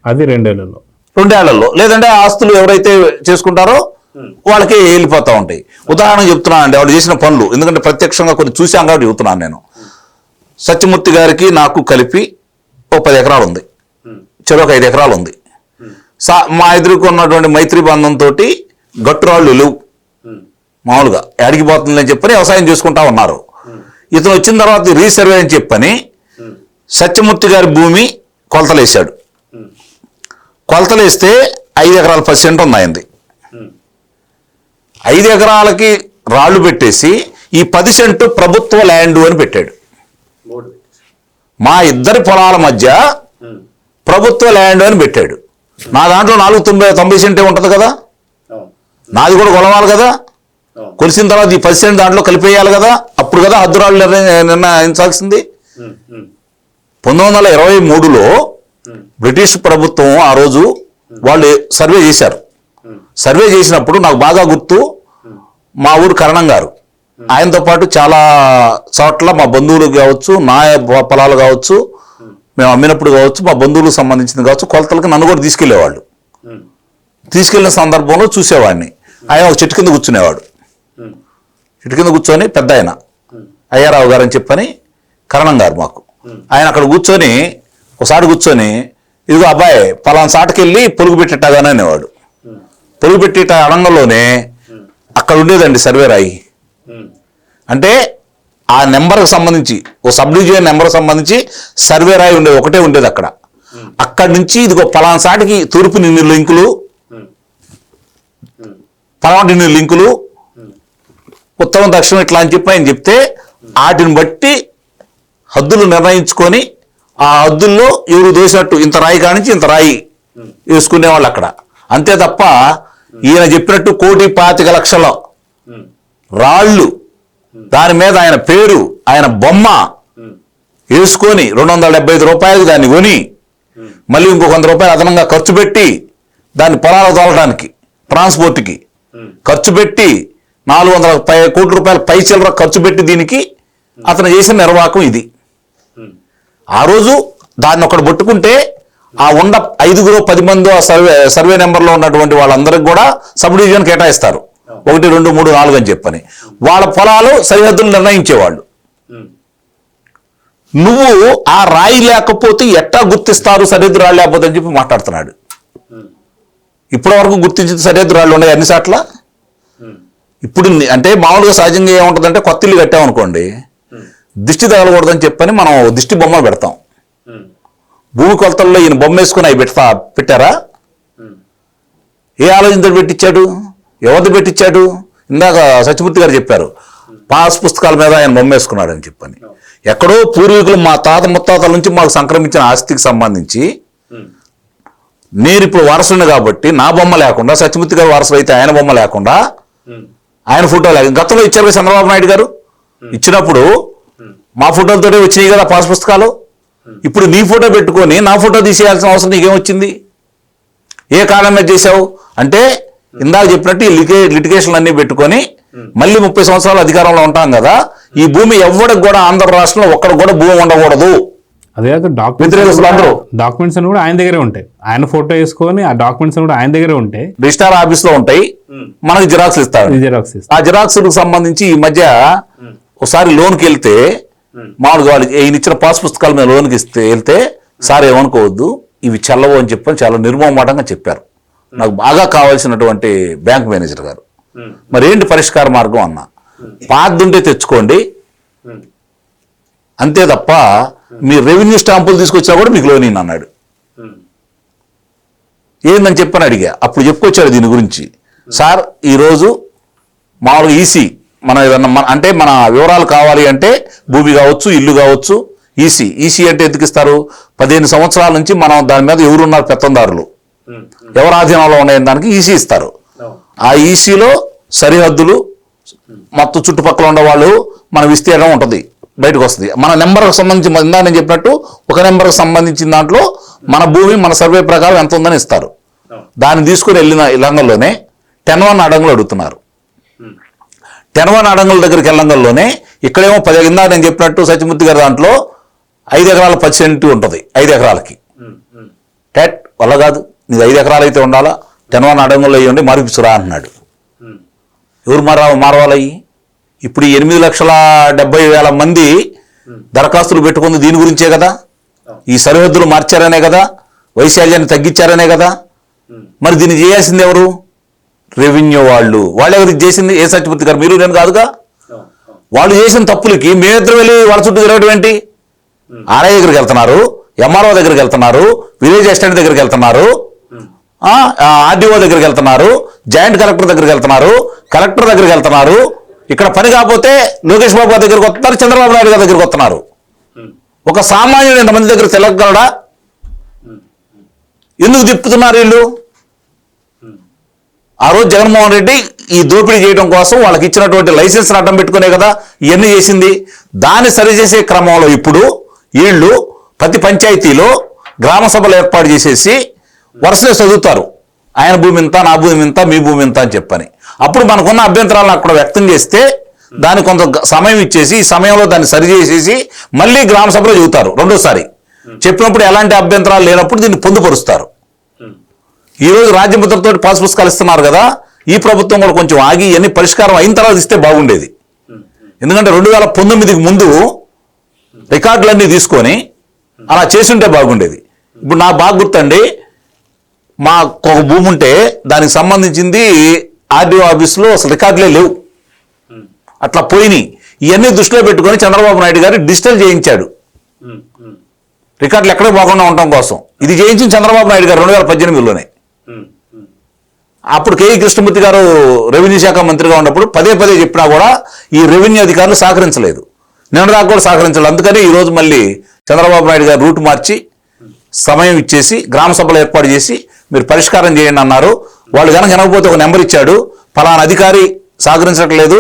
అది 2 ఏళ్లలో. లేదంటే ఆస్తులు ఎవరైతే చేసుకుంటారో వాళ్ళకి వెళ్ళిపోతూ ఉంటాయి. ఉదాహరణ చెప్తున్నాను అండి, వాళ్ళు చేసిన పనులు, ఎందుకంటే ప్రత్యక్షంగా కొన్ని చూశాం కాబట్టి చెబుతున్నాను నేను. సత్యమూర్తి గారికి నాకు కలిపి ఓ 10 ఎకరాలు ఉంది, చెరొక 5 ఎకరాలు ఉంది. మా ఎదురుకు ఉన్నటువంటి మైత్రి బంధంతో గట్టురాళ్ళు లేవు, మామూలుగా అడిగిపోతుందని చెప్పని వ్యవసాయం చేసుకుంటా ఉన్నారు. ఇతను వచ్చిన తర్వాత రీసర్వే అని చెప్పని సత్యమూర్తి గారి భూమి కొలతలేశాడు. కొలతలేస్తే 5 ఎకరాల 10 సెంట్ ఉంది. 5 ఎకరాలకి రాళ్లు పెట్టేసి ఈ 10 సెంటు ప్రభుత్వ ల్యాండ్ అని పెట్టాడు. మా ఇద్దరి పొలాల మధ్య ప్రభుత్వ ల్యాండ్ అని పెట్టాడు. నా దాంట్లో 490 సెంటే ఉంటుంది కదా, నాది కూడా కొలవాలి కదా. కొలిసిన తర్వాత ఈ 10 సెంట్ దాంట్లో కలిపేయాలి కదా, అప్పుడు కదా హద్దురాళ్ళు నిర్ణయించాల్సింది. 1923లో బ్రిటిష్ ప్రభుత్వం ఆ రోజు వాళ్ళు సర్వే చేశారు. సర్వే చేసినప్పుడు నాకు బాగా గుర్తు, మా ఊరు కరణం గారు, ఆయనతో పాటు చాలా చోట్ల మా బంధువులు కావచ్చు, నా పొలాలు కావచ్చు, మేము అమ్మినప్పుడు కావచ్చు, మా బంధువులకు సంబంధించింది కావచ్చు, కొలతలకు నన్ను కూడా తీసుకెళ్లేవాళ్ళు. తీసుకెళ్లిన సందర్భంలో చూసేవాడిని. ఆయన ఒక చెట్టు కింద కూర్చునేవాడు. చెట్టు కింద కూర్చొని పెద్ద ఆయన అయ్యారావు గారు అని చెప్పని కరణం గారు మాకు, ఆయన అక్కడ కూర్చొని ఒకసారి కూర్చొని, ఇదిగో అబ్బాయి పలానా సాటుకి వెళ్ళి పొలుగు పెట్టేటాగానే అనేవాడు. పొలుగు పెట్టేట అడంగంలోనే అక్కడ ఉండేదండి సర్వే రాయి. అంటే ఆ నెంబర్కి సంబంధించి ఓ సబ్ డివిజన్ నెంబర్కి సంబంధించి సర్వే రాయి ఉండేది, ఒకటే ఉండేది అక్కడ. అక్కడి నుంచి ఇదిగో పలానా సాటికి తూర్పు నిన్ను లింకులు, పడమటి నిన్ను లింకులు, ఉత్తరం దక్షిణం ఇట్లా అని చెప్పి ఆయన చెప్తే వాటిని బట్టి హద్దులు నిర్ణయించుకొని ఆ హద్దుల్లో ఎవరు దోసినట్టు ఇంత రాయి కానించి ఇంత రాయి వేసుకునేవాళ్ళు అక్కడ. అంతే తప్ప ఈయన చెప్పినట్టు 1,25,00,000 రాళ్ళు, దాని మీద ఆయన పేరు, ఆయన బొమ్మ వేసుకొని 275 రూపాయలకు దాన్ని కొని మళ్ళీ ఇంకో 100 రూపాయలు అదనంగా ఖర్చు పెట్టి దాన్ని పొలాలకు తోలడానికి ట్రాన్స్పోర్ట్కి ఖర్చు పెట్టి 400 కోట్ల రూపాయలు పై చిల్లర ఖర్చు పెట్టి దీనికి అతను చేసిన నిర్వాహకం ఇది. ఆ రోజు దాన్ని ఒకటి పట్టుకుంటే ఆ 5-10 మంది సర్వే నెంబర్లో ఉన్నటువంటి వాళ్ళందరికీ కూడా సబ్ డివిజన్ కేటాయిస్తారు, 1, 2, 3, 4 అని చెప్పని. వాళ్ళ పొలాలు సరిహద్దులు నిర్ణయించేవాళ్ళు. నువ్వు ఆ రాయి లేకపోతే ఎట్టా గుర్తిస్తారు సరిహద్దు రాళ్ళు లేకపోతే అని చెప్పి మాట్లాడుతున్నాడు. ఇప్పటి వరకు గుర్తించిన సరిహద్దు రాళ్ళు ఉన్నాయి అన్ని సాట్ల. ఇప్పుడు అంటే మామూలుగా సహజంగా ఏముంటుందంటే కొత్త ఇల్లు కట్టామనుకోండి, దిష్టి తగలకూడదని చెప్పని మనం దిష్టి బొమ్మ పెడతాం. భూమి కొలతల్లో ఈయన బొమ్మ వేసుకుని అవి పెట్టారా? ఏ ఆలోచనతో పెట్టించాడు? ఎవరిది పెట్టించాడు? ఇందాక సత్యమూర్తి గారు చెప్పారు, పాస్ పుస్తకాల మీద ఆయన బొమ్మ వేసుకున్నాడు అని చెప్పని. ఎక్కడో పూర్వీకులు మా తాత ముత్తాతల నుంచి మాకు సంక్రమించిన ఆస్తికి సంబంధించి నేను ఇప్పుడు వారసుని కాబట్టి నా బొమ్మ లేకుండా, సత్యమూర్తి గారు వారసులు అయితే ఆయన బొమ్మ లేకుండా, ఆయన ఫోటో లేకుండా గతంలో ఇచ్చారు కదా చంద్రబాబు నాయుడు గారు. ఇచ్చినప్పుడు మా ఫోటోలతోనే వచ్చినాయి కదా పాస్ పుస్తకాలు. ఇప్పుడు నీ ఫోటో పెట్టుకొని నా ఫోటో తీసేయాల్సిన అవసరం నీకేమొచ్చింది? ఏ కారణం మీద చేసావు అంటే ఇందాక చెప్పినట్టు ఈ లిటిగేషన్లు అన్నీ పెట్టుకొని మళ్ళీ 30 సంవత్సరాలు అధికారంలో ఉంటాం కదా, ఈ భూమి ఎవరికి కూడా ఆంధ్ర రాష్ట్రంలో ఒక్కడికి కూడా భూమి ఉండకూడదు. అదే డాక్యుమెంట్స్ అని కూడా ఆయన దగ్గరే ఉంటాయి. ఆయన ఫోటో వేసుకొని ఆ డాక్యుమెంట్స్ కూడా ఆయన దగ్గరే ఉంటాయి. రిజిస్టార్ ఆఫీస్ లో ఉంటాయి, మనకి జిరాక్స్ ఇస్తారు. ఆ జిరాక్స్ సంబంధించి ఈ మధ్య ఒకసారి లోన్కి వెళ్తే మామూలుగా వాళ్ళకి ఈయన ఇచ్చిన పాస్ పుస్తకాల మీద లోన్కి వెళ్తే సార్ ఏమనుకోవద్దు ఇవి చెల్లవు అని చెప్పని చాలా నిర్మోహమాటంగా చెప్పారు. నాకు బాగా కావాల్సినటువంటి బ్యాంక్ మేనేజర్ గారు. మరి ఏంటి పరిష్కార మార్గం అన్న, పాద్దుంటే తెచ్చుకోండి అంతే తప్ప మీ రెవెన్యూ స్టాంపులు తీసుకొచ్చినా కూడా మీకు లోన్ అన్నాడు. ఏందని చెప్పని అడిగా. అప్పుడు చెప్పుకొచ్చాడు దీని గురించి. సార్ ఈరోజు మామూలుగా ఈసీ మనం ఏదన్నా అంటే మన వివరాలు కావాలి అంటే భూమి కావచ్చు, ఇల్లు కావచ్చు, ఈసీ అంటే ఎందుకు ఇస్తారు? 15 సంవత్సరాల నుంచి మనం దాని మీద ఎవరున్నారు పెత్తందారులు, ఎవరు ఆధీనంలో ఉన్నాయని దానికి ఈసీ ఇస్తారు. ఆ ఈసీలో సరిహద్దులు మొత్తం చుట్టుపక్కల ఉండే వాళ్ళు మన విస్తీర్ణం ఉంటుంది, బయటకు వస్తుంది. మన నెంబర్కి సంబంధించి ఇందా నేను చెప్పినట్టు ఒక నెంబర్కి సంబంధించిన దాంట్లో మన భూమి మన సర్వే ప్రకారం ఎంత ఉందని ఇస్తారు. దాన్ని తీసుకుని వెళ్ళిన లంగంలోనే 10-1 అడంగులు అడుగుతున్నారు. 10-1 అడంగుల దగ్గరికి వెళ్ళంగల్లోనే ఇక్కడేమో 10 ఇందా నేను చెప్పినట్టు సత్యమూర్తి గారి దాంట్లో 5 ఎకరాల 10 సెంటు ఉంటుంది. 5 ఎకరాలకి టెట్ వల్ల కాదు, నీది 5 ఎకరాలు అయితే ఉండాలా, 10-1 అడంగుల్లో అయ్యి మార్పిస్తురా అంటున్నాడు. ఎవరు మారవాలయ్యి? ఇప్పుడు 8,70,000 మంది దరఖాస్తులు పెట్టుకుంది దీని గురించే కదా. ఈ సరిహద్దులు మార్చారనే కదా, వైశాల్యాన్ని తగ్గించారనే కదా. మరి దీన్ని చేయాల్సింది ఎవరు? రెవెన్యూ వాళ్ళు. వాళ్ళు ఎవరికి చేసింది? ఏ సత్యమూర్తి గారు మీరు నేను కాదుగా. వాళ్ళు చేసిన తప్పులకి మేమిద్దరు వెళ్ళి వాళ్ళ చుట్టూ తిరగడం ఏంటి? ఆర్ఐ దగ్గరికి వెళ్తున్నారు, ఎంఆర్ఓ దగ్గరికి వెళ్తున్నారు, విలేజ్ అసిస్టెంట్ దగ్గరికి వెళ్తున్నారు, ఆర్డీఓ దగ్గరికి వెళ్తున్నారు, జాయింట్ కలెక్టర్ దగ్గరికి వెళ్తున్నారు, కలెక్టర్ దగ్గరికి వెళ్తున్నారు. ఇక్కడ పని కాకపోతే లోకేష్ బాబు గారి దగ్గరికి వస్తున్నారు, చంద్రబాబు నాయుడు గారి దగ్గరికి వస్తున్నారు. ఒక సామాన్యుడు ఎంతమంది దగ్గర తెలగలడా? ఎందుకు తిప్పుతున్నారు వీళ్ళు? ఆ రోజు జగన్మోహన్ రెడ్డి ఈ దోపిడీ చేయడం కోసం వాళ్ళకి ఇచ్చినటువంటి లైసెన్స్ అడ్డం పెట్టుకునే కదా ఇవన్నీ చేసింది. దాన్ని సరిచేసే క్రమంలో ఇప్పుడు వీళ్ళు ప్రతి పంచాయతీలో గ్రామ సభలు ఏర్పాటు చేసేసి వరుసనే చదువుతారు. ఆయన భూమి ఇంత, నా భూమి ఇంత, మీ భూమి ఇంత అని చెప్పని. అప్పుడు మనకున్న అభ్యంతరాలను అక్కడ వ్యక్తం చేస్తే దానికి కొంత సమయం ఇచ్చేసి ఈ సమయంలో దాన్ని సరిచేసేసి మళ్ళీ గ్రామ సభలో చెబుతారు. రెండోసారి చెప్పినప్పుడు ఎలాంటి అభ్యంతరాలు లేనప్పుడు దీన్ని పొందుపరుస్తారు. ఈరోజు రాజ్యముద్రతో పాస్ పుస్తకాలు ఇస్తున్నారు కదా, ఈ ప్రభుత్వం కూడా కొంచెం ఆగి ఇవన్నీ పరిష్కారం అయిన తర్వాత ఇస్తే బాగుండేది. ఎందుకంటే 2019కి ముందు రికార్డులన్నీ తీసుకొని అలా చేసుంటే బాగుండేది. ఇప్పుడు నాకు బాగా గుర్తండి, మా ఒక భూమి ఉంటే దానికి సంబంధించింది ఆర్డీఓ ఆఫీస్లో అసలు రికార్డులే లేవు, అట్లా పోయినాయి. ఇవన్నీ దృష్టిలో పెట్టుకొని చంద్రబాబు నాయుడు గారు డిజిటల్ చేయించాడు రికార్డులు ఎక్కడే పోకుండా ఉండటం కోసం. ఇది చేయించిన చంద్రబాబు నాయుడు గారు 2018లోనే. అప్పుడు కేఈ కృష్ణమూర్తి గారు రెవెన్యూ శాఖ మంత్రిగా ఉన్నప్పుడు పదే చెప్పినా కూడా ఈ రెవెన్యూ అధికారులు సహకరించలేదు, నిన్నదాకా కూడా సహకరించలేదు. అందుకని ఈరోజు మళ్ళీ చంద్రబాబు నాయుడు గారు రూట్ మార్చి సమయం ఇచ్చేసి గ్రామ సభలు ఏర్పాటు చేసి మీరు పరిష్కారం చేయండి అన్నారు. వాళ్ళు కనుక వినకపోతే ఒక నెంబర్ ఇచ్చాడు, ఫలానా అధికారి సహకరించట్లేదు,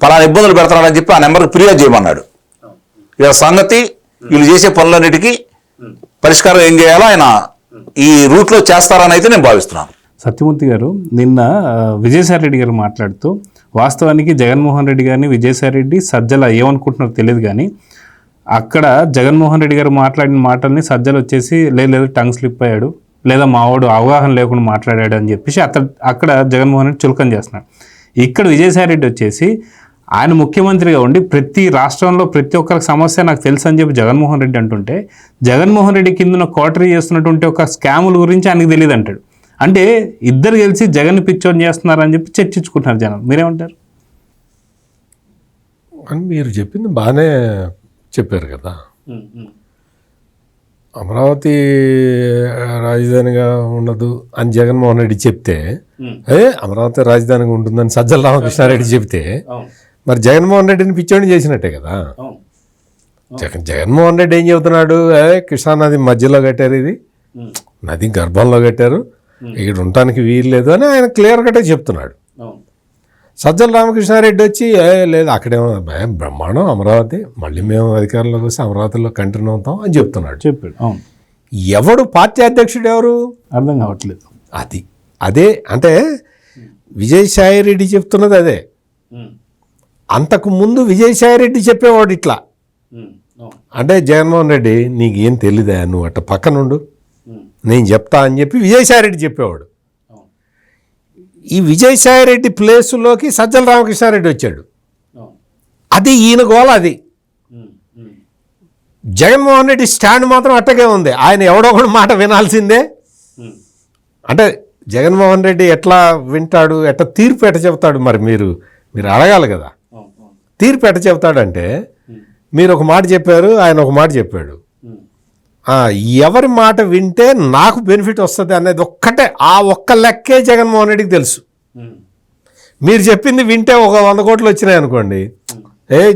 ఫలానా ఇబ్బందులు పెడతారని చెప్పి ఆ నెంబర్కి ఫిర్యాదు చేయమన్నాడు. ఇలా సంగతి వీళ్ళు చేసే పనులన్నిటికీ పరిష్కారం ఏం చేయాలో ఆయన ఈ రూట్లో చేస్తారని అయితే నేను భావిస్తున్నాను. సత్యమూర్తి గారు నిన్న విజయసాయి రెడ్డి గారు మాట్లాడుతూ వాస్తవానికి జగన్మోహన్ రెడ్డి గారిని విజయసాయి రెడ్డి సజ్జల ఏమనుకుంటున్నారో తెలియదు, కానీ అక్కడ జగన్మోహన్ రెడ్డి గారు మాట్లాడిన మాటల్ని సజ్జలు వచ్చేసి లేదు టంగ్ స్లిప్ అయ్యాడు, లేదా మావాడు అవగాహన లేకుండా మాట్లాడాడు అని చెప్పేసి అక్కడ జగన్మోహన్ రెడ్డి చులకన చేస్తున్నాడు. ఇక్కడ విజయసాయి రెడ్డి వచ్చేసి ఆయన ముఖ్యమంత్రిగా ఉండి ప్రతి రాష్ట్రంలో ప్రతి ఒక్కరికి సమస్య నాకు తెలుసు అని చెప్పి జగన్మోహన్ రెడ్డి అంటుంటే, జగన్మోహన్ రెడ్డి కింద కోటరీ చేస్తున్నటువంటి ఒక స్కాముల గురించి ఆయనకు తెలియదు అంటాడు. అంటే ఇద్దరు కలిసి జగన్ పిచ్చోని చేస్తున్నారని చెప్పి చర్చించుకుంటున్నారు జనం. మీరేమంటారు? అని మీరు చెప్పింది బాగానే చెప్పారు కదా. అమరావతి రాజధానిగా ఉండదు అని జగన్మోహన్ రెడ్డి చెప్తే, అమరావతి రాజధానిగా ఉంటుందని సజ్జల రామకృష్ణారెడ్డి చెప్తే మరి జగన్మోహన్ రెడ్డిని పిచ్చోని చేసినట్టే కదా. జగన్మోహన్ రెడ్డి ఏం చెబుతున్నాడు? కృష్ణానది మధ్యలో కట్టారు, ఇది నది గర్భంలో కట్టారు, ఇక్కడ ఉండటానికి వీలు లేదు అని ఆయన క్లియర్ కట్టే చెప్తున్నాడు. సజ్జల రామకృష్ణారెడ్డి వచ్చి లేదు అక్కడేమో బ్రహ్మాండం అమరావతి, మళ్ళీ మేము అధికారంలోకి వస్తే అమరావతిలో కంటిన్యూ అవుతాం అని చెప్తున్నాడు. చెప్పాడు. అవును, ఎవడు పార్టీ అధ్యక్షుడు ఎవరు అర్థం కావట్లేదు. అదే అంటే విజయసాయిరెడ్డి చెప్తున్నది అదే. అంతకు ముందు విజయసాయిరెడ్డి చెప్పేవాడు ఇట్లా అంటే జగన్మోహన్ రెడ్డి నీకు ఏం తెలీదా, నువ్వు అట్ట పక్కనుండు నేను చెప్తా అని చెప్పి విజయసాయిరెడ్డి చెప్పేవాడు. ఈ విజయసాయిరెడ్డి ప్లేసులోకి సజ్జల రామకృష్ణారెడ్డి వచ్చాడు. అది ఈయన గోల. అది జగన్మోహన్ రెడ్డి స్టాండ్ మాత్రం అట్టగే ఉంది. ఆయన ఎవడో ఒకటి మాట వినాల్సిందే. అంటే జగన్మోహన్ రెడ్డి ఎట్లా వింటాడు, ఎట్లా తీర్పు ఎట్ట చెప్తాడు మరి మీరు అడగాలి కదా. తీర్పు ఎట్ట చెప్తాడంటే మీరు ఒక మాట చెప్పారు, ఆయన ఒక మాట చెప్పాడు, ఎవరి మాట వింటే నాకు బెనిఫిట్ వస్తుంది అనేది ఒక్కటే, ఆ ఒక్క లెక్కే జగన్మోహన్ రెడ్డికి తెలుసు. మీరు చెప్పింది వింటే ఒక 100 కోట్లు వచ్చినాయి అనుకోండి,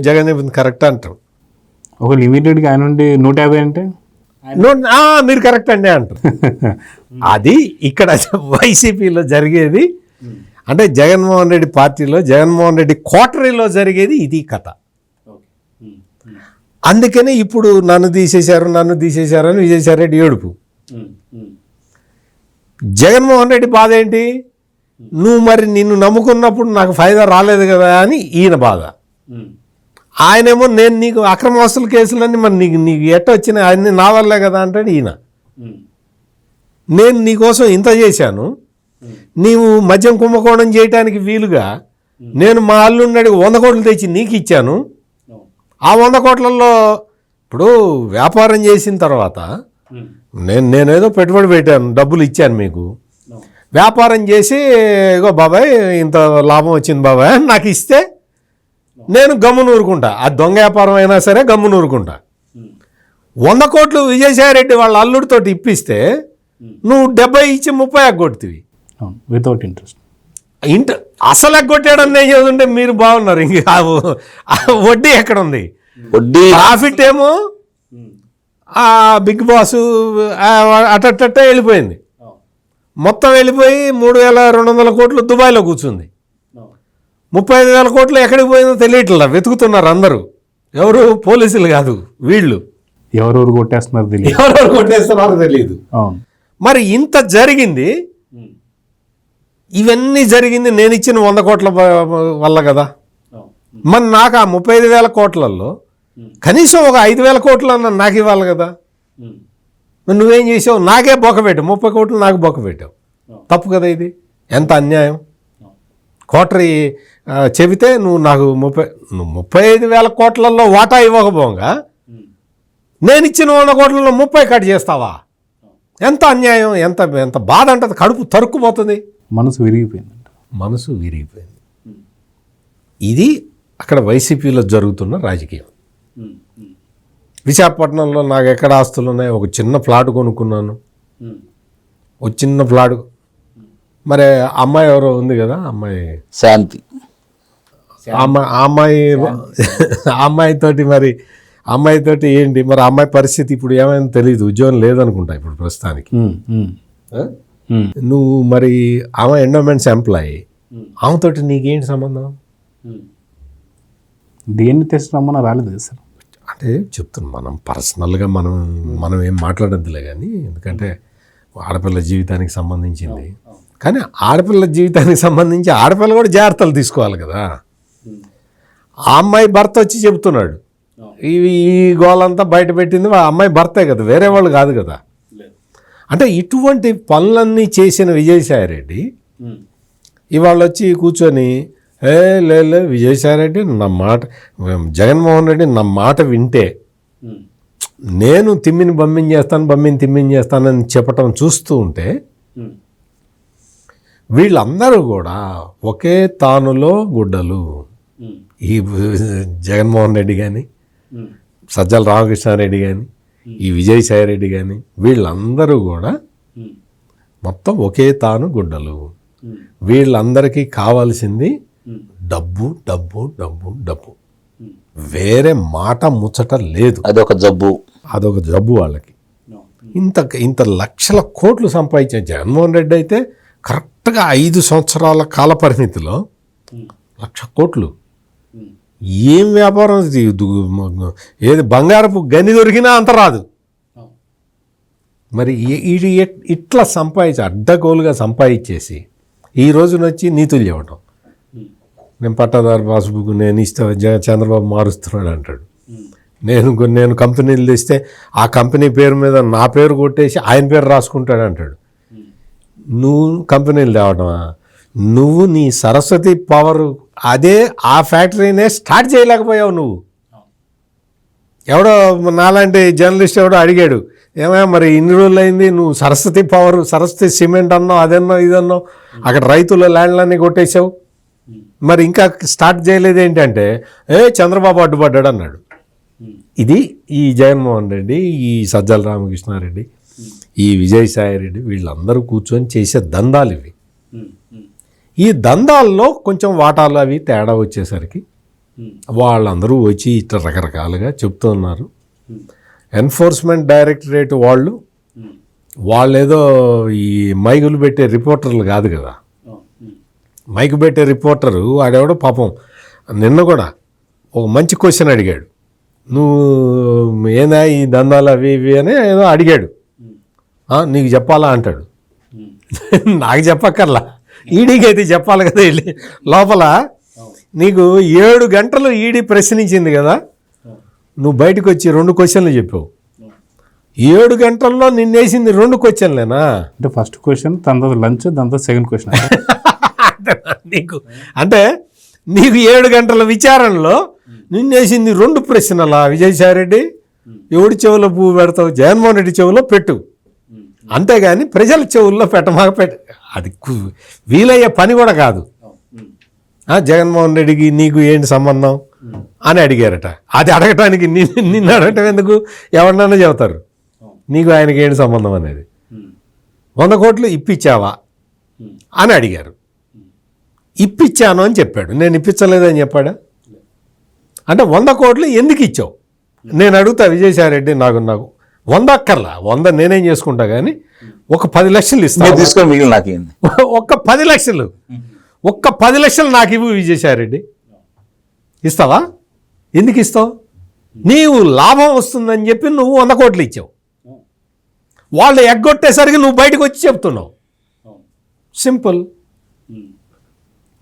జగన్ చెప్పింది కరెక్ట్ అంటారు. ఒక లిమిటెడ్గా ఆయన నుండి 150 అంటే మీరు కరెక్ట్ అండి అంటారు. అది ఇక్కడ వైసీపీలో జరిగేది. అంటే జగన్మోహన్ రెడ్డి పార్టీలో, జగన్మోహన్ రెడ్డి కోటరీలో జరిగేది ఇది కథ. అందుకని ఇప్పుడు నన్ను తీసేశారు అని విజయసాయి రెడ్డి ఏడుపు. జగన్మోహన్ రెడ్డి బాధ ఏంటి, నువ్వు మరి నిన్ను నమ్ముకున్నప్పుడు నాకు ఫైదా రాలేదు కదా అని ఈయన బాధ. ఆయనేమో నేను నీకు అక్రమాస్తుల కేసులన్నీ మరి నీకు ఎట్ట వచ్చినాయి, అన్నీ నా వల్లే కదా అంటాడు ఈయన. నేను నీకోసం ఇంత చేశాను, నీవు మద్యం కుంభకోణం చేయటానికి వీలుగా నేను మా అల్లుండి 100 కోట్లు తెచ్చి నీకు ఇచ్చాను. ఆ 100 కోట్లలో ఇప్పుడు వ్యాపారం చేసిన తర్వాత నేనేదో పెట్టుబడి పెట్టాను, డబ్బులు ఇచ్చాను మీకు, వ్యాపారం చేసి ఇగో బాబాయ్ ఇంత లాభం వచ్చింది బాబాయ్ అని నాకు ఇస్తే నేను గమ్మున ఊరుకుంటా. ఆ దొంగ వ్యాపారం అయినా సరే గమ్మున ఊరుకుంటా. 100 కోట్లు విజయసాయిరెడ్డి వాళ్ళ అల్లుడితో ఇప్పిస్తే నువ్వు 70 ఇచ్చి 30 ఎగ్గొడుతుంది వితౌట్ ఇంట్రెస్ట్. అసలు ఎగ్గొట్టాడని నేను చదువుంటే మీరు బాగున్నారు. ఇంక వడ్డీ ఎక్కడ ఉంది, వడ్డీ ప్రాఫిట్ ఏమో ఆ బిగ్ బాస్ అట్టట్టే వెళ్ళిపోయింది. మొత్తం వెళ్ళిపోయి 3,200 కోట్లు దుబాయ్లో కూర్చుంది. 35,000 కోట్లు ఎక్కడికి పోయిందో తెలియట్లా, వెతుకుతున్నారు అందరూ. ఎవరు, పోలీసులు కాదు వీళ్ళు. ఎవరెవరు కొట్టేస్తున్నారు తెలియదు, ఎవరెవరు కొట్టేస్తున్నారో తెలియదు. మరి ఇంత జరిగింది, ఇవన్నీ జరిగింది నేను ఇచ్చిన 100 కోట్ల వల్ల కదా. మరి నాకు ఆ 35,000 కోట్లలో కనీసం ఒక 5,000 కోట్లు అన్న నాకు ఇవ్వాలి కదా. మరి నువ్వేం చేసావు, నాకే బొక్క పెట్టావు, 30 కోట్లు నాకు బొక్క పెట్టావు. తప్పు కదా ఇది, ఎంత అన్యాయం. కోటరీ చెబితే నువ్వు నాకు 35,000 కోట్లలో వాటా ఇవ్వకపోగా నేను ఇచ్చిన 100 కోట్లలో 30 కట్ చేస్తావా, ఎంత అన్యాయం, ఎంత ఎంత బాధ అంటది, కడుపు తరుక్కుపోతుంది, మనసు విరిగిపోయింది. ఇది అక్కడ వైసీపీలో జరుగుతున్న రాజకీయం. విశాఖపట్నంలో నాకు ఎక్కడ ఆస్తులు ఉన్నాయి, ఒక చిన్న ప్లాట్ కొనుక్కున్నాను, ఒక చిన్న ప్లాట్. మరి అమ్మాయి ఎవరో ఉంది కదా, అమ్మాయి శాంతి, అమ్మాయితోటి ఏంటి మరి, అమ్మాయి పరిస్థితి ఇప్పుడు ఏమైనా తెలియదు, ఉద్యోగం లేదనుకుంటా ఇప్పుడు ప్రస్తుతానికి. నువ్వు మరి ఆమె ఎండోమెంట్స్ ఎంప్లాయీ, ఆమెతోటి నీకేంటి సంబంధం? దేన్ని తెచ్చినామన్నా రాలేదు సార్. అంటే చెప్తున్నాం, మనం పర్సనల్గా మనం ఏం మాట్లాడద్దులే కానీ, ఎందుకంటే ఆడపిల్ల జీవితానికి సంబంధించింది. కానీ ఆడపిల్ల జీవితానికి సంబంధించి ఆడపిల్ల కూడా జాగ్రత్తలు తీసుకోవాలి కదా. ఆ అమ్మాయి భర్త వచ్చి చెబుతున్నాడు, ఈ గోలంతా బయట పెట్టింది ఆ అమ్మాయి భర్తే కదా, వేరే వాళ్ళు కాదు కదా. అంటే ఇటువంటి పనులన్నీ చేసిన విజయసాయిరెడ్డి ఇవాళ వచ్చి కూర్చొని లే విజయసాయిరెడ్డి నా మాట, జగన్మోహన్ రెడ్డి నా మాట వింటే నేను తిమ్మిని తిమ్మిని చెప్పటం చూస్తూ ఉంటే వీళ్ళందరూ కూడా ఒకే తానులో గుడ్డలు. ఈ జగన్మోహన్ రెడ్డి కానీ, సజ్జల రామకృష్ణారెడ్డి కానీ, ఈ విజయసాయిరెడ్డి కానీ, వీళ్ళందరూ కూడా మొత్తం ఒకే తాను గుడ్డలు. వీళ్ళందరికీ కావాల్సింది డబ్బు డబ్బు డబ్బు డబ్బు, వేరే మాట ముచ్చట లేదు. అదొక జబ్బు వాళ్ళకి. ఇంత లక్షల కోట్లు సంపాదించిన జగన్మోహన్ రెడ్డి అయితే కరెక్ట్గా 5 సంవత్సరాల కాల పరిమితిలో 1,00,000 కోట్లు. ఏం వ్యాపారం ఇది? ఏది బంగారపు గని దొరికినా అంత రాదు. మరి ఇది ఇట్లా అడ్డగోలుగా సంపాదించేసి ఈ రోజున వచ్చి నీతులు చెప్పడం, నేను పట్టాదారు పాస్బుక్ నేను ఇస్తా, చంద్రబాబు మారుస్తున్నాడు అంటాడు. నేను కంపెనీలు తెస్తే ఆ కంపెనీ పేరు మీద నా పేరు కొట్టేసి ఆయన పేరు రాసుకుంటాడు అంటాడు. నువ్వు కంపెనీలు తేవడమా? నువ్వు నీ సరస్వతి పవర్ అదే ఆ ఫ్యాక్టరీనే స్టార్ట్ చేయలేకపోయావు. నువ్వు ఎవడో నాలాంటి జర్నలిస్ట్ ఎవడో అడిగాడు, ఏమయ్యా మరి ఇన్ని రోజులు అయింది నువ్వు సరస్వతి పవర్, సరస్వతి సిమెంట్ అన్నావు, అదన్నావు ఇదన్నావు, అక్కడ రైతుల ల్యాండ్లన్నీ కొట్టేశావు, మరి ఇంకా స్టార్ట్ చేయలేదు ఏంటంటే చంద్రబాబు అడ్డుపడ్డాడు అన్నాడు. ఇది ఈ జగన్మోహన్ రెడ్డి, ఈ సజ్జల రామకృష్ణారెడ్డి, ఈ విజయసాయి రెడ్డి వీళ్ళందరూ కూర్చొని చేసే దందాలు ఇవి. ఈ దందాల్లో కొంచెం వాటాలు అవి తేడా వచ్చేసరికి వాళ్ళందరూ వచ్చి ఇట్లా రకరకాలుగా చెప్తున్నారు. ఎన్ఫోర్స్మెంట్ డైరెక్టరేట్ వాళ్ళేదో ఈ మైకులు పెట్టే రిపోర్టర్లు కాదు కదా. మైకు పెట్టే రిపోర్టరు ఆడెవడో పాపం నిన్న కూడా ఒక మంచి క్వశ్చన్ అడిగాడు, నువ్వు ఏనా ఈ దందాలు అవి ఇవి అని ఏదో అడిగాడు, నీకు చెప్పాలా అంటాడు. నాకు చెప్పక్కర్లా, ఈడీకి అయితే చెప్పాలి కదా. వెళ్ళి లోపల నీకు 7 గంటలు ఈడీ ప్రశ్నించింది కదా, నువ్వు బయటకు వచ్చి 2 క్వశ్చన్లు చెప్పావు. 7 గంటల్లో నిన్నేసింది 2 క్వశ్చన్లేనా? అంటే ఫస్ట్ క్వశ్చన్, దాని తర్వాత లంచ్, దాని తర్వాత సెకండ్ క్వశ్చన్. నీకు 7 గంటల విచారణలో నిన్నేసింది 2 ప్రశ్నలా? విజయసాయి రెడ్డి, ఎవడి చెవులో పువ్వు పెడతావు? జగన్మోహన్ రెడ్డి చెవులో పెట్టు, అంతేగాని ప్రజల చెవుల్లో అది వీలయ్యే పని కూడా కాదు. జగన్మోహన్ రెడ్డికి నీకు ఏంటి సంబంధం అని అడిగారట. అది అడగటానికి నిన్ను అడగటం ఎందుకు? ఎవరినైనా చెబుతారు నీకు ఆయనకి ఏంటి సంబంధం అనేది. 100 కోట్లు ఇప్పించావా అని అడిగారు. ఇప్పించాను అని చెప్పాడు. నేను ఇప్పించలేదని చెప్పాడా? అంటే 100 కోట్లు ఎందుకు ఇచ్చావు? నేను అడుగుతా విజయసాయి రెడ్డి, నాకు 100 అక్కర్లా, 100 నేనేం చేసుకుంటా, కానీ ఒక 10 లక్షలు ఇస్తాను. తీసుకొని మిగిలిన నాకు ఒక్క 10 లక్షలు, ఒక్క 10 లక్షలు నాకు ఇవ్వు విజయసాయి రెడ్డి. ఇస్తావా? ఎందుకు ఇస్తావు? నీవు లాభం వస్తుందని చెప్పి నువ్వు 100 కోట్లు ఇచ్చావు. వాళ్ళు ఎగ్గొట్టేసరికి నువ్వు బయటకు వచ్చి చెప్తున్నావు. సింపుల్.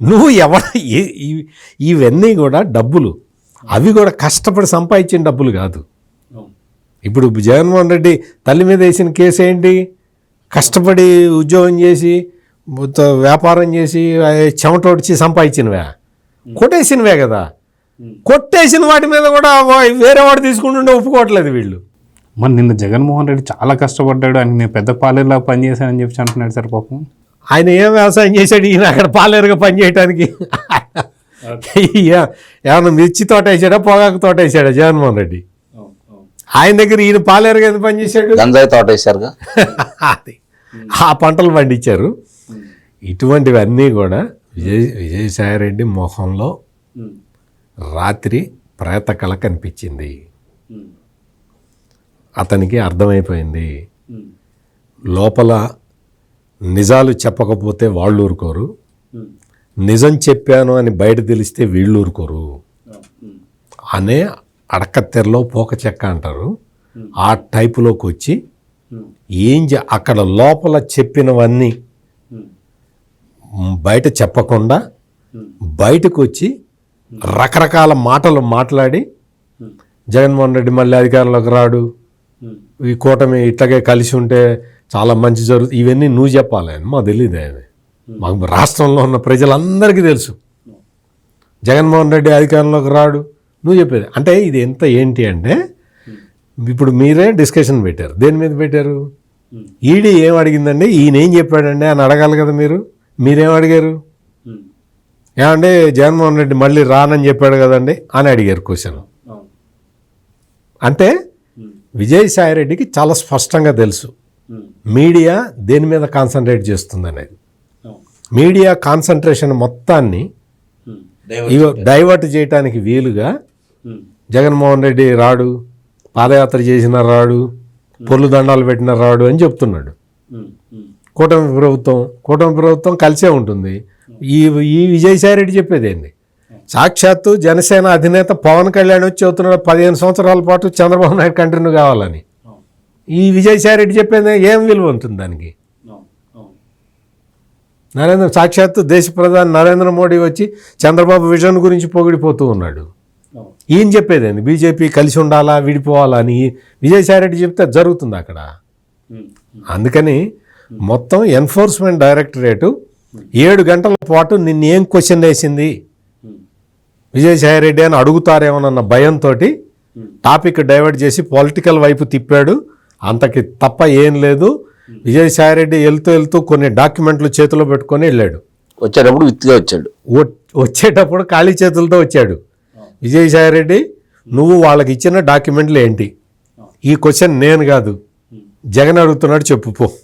నువ్వు ఇవన్నీ కూడా డబ్బులు, అవి కూడా కష్టపడి సంపాదించిన డబ్బులు కాదు. ఇప్పుడు జగన్మోహన్ రెడ్డి తల్లి మీద వేసిన కేసు ఏంటి? కష్టపడి ఉద్యోగం చేసి వ్యాపారం చేసి చెమటోడ్చి సంపాదించినవే, కొట్టేసినవే కదా. కొట్టేసిన వాటి మీద కూడా వేరే వాడు తీసుకుంటుంటే ఒప్పుకోవట్లేదు వీళ్ళు. మరి నిన్న జగన్మోహన్ రెడ్డి చాలా కష్టపడ్డాడు, ఆయన నేను పెద్ద పాలేరులా పనిచేశానని చెప్పి అంటున్నాడు సార్. పాపం ఆయన ఏం వ్యవసాయం చేశాడు? ఈయన అక్కడ పాలేరుగా పనిచేయడానికి ఏమన్నా మిర్చి తోట వేసాడా, పొగాకు తోట వేసాడా జగన్మోహన్ రెడ్డి? ఆయన దగ్గర ఈయన పాలేరుగా ఎందుకు పనిచేశాడు? గంజాయి తోట వేశారుగా, అది ఆ పంటలు పండించారు. ఇటువంటివన్నీ కూడా విజయసాయి రెడ్డి మొహంలో రాత్రి ప్రేత కళ కనిపించింది. అతనికి అర్థమైపోయింది, లోపల నిజాలు చెప్పకపోతే వాళ్ళు ఊరుకోరు, నిజం చెప్పాను అని బయట తెలిస్తే వీళ్ళు ఊరుకోరు అనే అడకత్తెరలో పోక చెక్క అంటారు. ఆ టైపులోకి వచ్చి అక్కడ లోపల చెప్పినవన్నీ బయట చెప్పకుండా బయటకు వచ్చి రకరకాల మాటలు మాట్లాడి జగన్మోహన్ రెడ్డి మళ్ళీ అధికారంలోకి రాడు, ఈ కూటమి ఇట్లాగే కలిసి ఉంటే చాలా మంచి జరుగుతుంది, ఇవన్నీ నువ్వు చెప్పాలి అని మాకు తెలియదు. ఆయన మాకు రాష్ట్రంలో ఉన్న ప్రజలందరికీ తెలుసు జగన్మోహన్ రెడ్డి అధికారంలోకి రాడు, నువ్వు చెప్పేది. అంటే ఇది ఏంటి అంటే ఇప్పుడు మీరే డిస్కషన్ పెట్టారు. దేని మీద పెట్టారు? ఈడీ ఏం అడిగిందండి, ఈయన ఏం చెప్పాడండి అని అడగాలి కదా. మీరేం అడిగారు? ఏమంటే జగన్మోహన్ రెడ్డి మళ్ళీ రానని చెప్పాడు కదండి అని అడిగారు క్వశ్చన్. అంటే విజయసాయి రెడ్డికి చాలా స్పష్టంగా తెలుసు మీడియా దేని మీద కాన్సన్ట్రేట్ చేస్తుంది అనేది. మీడియా కాన్సన్ట్రేషన్ మొత్తాన్ని డైవర్ట్ చేయడానికి వీలుగా జగన్మోహన్ రెడ్డి రాడు, పాదయాత్ర చేసిన రాడు, పొర్లు దండాలు పెట్టిన రాడు అని చెప్తున్నాడు. కూటమి ప్రభుత్వం కలిసే ఉంటుంది. ఈ విజయసాయి రెడ్డి చెప్పేది ఏంది? సాక్షాత్తు జనసేన అధినేత పవన్ కళ్యాణ్ వచ్చి చెబుతున్నాడు 15 సంవత్సరాల పాటు చంద్రబాబు నాయుడు కంటిన్యూ కావాలని. ఈ విజయసాయి రెడ్డి చెప్పేది ఏం విలువ ఉంటుంది దానికి? సాక్షాత్తు దేశ ప్రధాని నరేంద్ర మోడీ వచ్చి చంద్రబాబు విజన్ గురించి పొగిడిపోతూ ఉన్నాడు. ఈయన చెప్పేదేంది? బీజేపీ కలిసి ఉండాలా విడిపోవాలా అని విజయసాయి రెడ్డి చెప్తే జరుగుతుంది అక్కడ. అందుకని మొత్తం ఎన్ఫోర్స్మెంట్ డైరెక్టరేటు 7 గంటల పాటు నిన్ను ఏం క్వశ్చన్ వేసింది విజయసాయి రెడ్డి అని అడుగుతారేమోనన్న భయంతో టాపిక్ డైవర్ట్ చేసి పొలిటికల్ వైపు తిప్పాడు. అంతకి తప్ప ఏం లేదు. విజయసాయి రెడ్డి వెళ్తూ కొన్ని డాక్యుమెంట్లు చేతిలో పెట్టుకొని వెళ్ళాడు. వచ్చేటప్పుడు విత్తుగా వచ్చాడు. వచ్చేటప్పుడు ఖాళీ చేతులతో వచ్చాడు. విజయసాయి రెడ్డి, నువ్వు వాళ్ళకి ఇచ్చిన డాక్యుమెంట్లు ఏంటి? ఈ క్వశ్చన్ నేను కాదు, జగన్ అడుగుతున్నాడు, చెప్పు పో.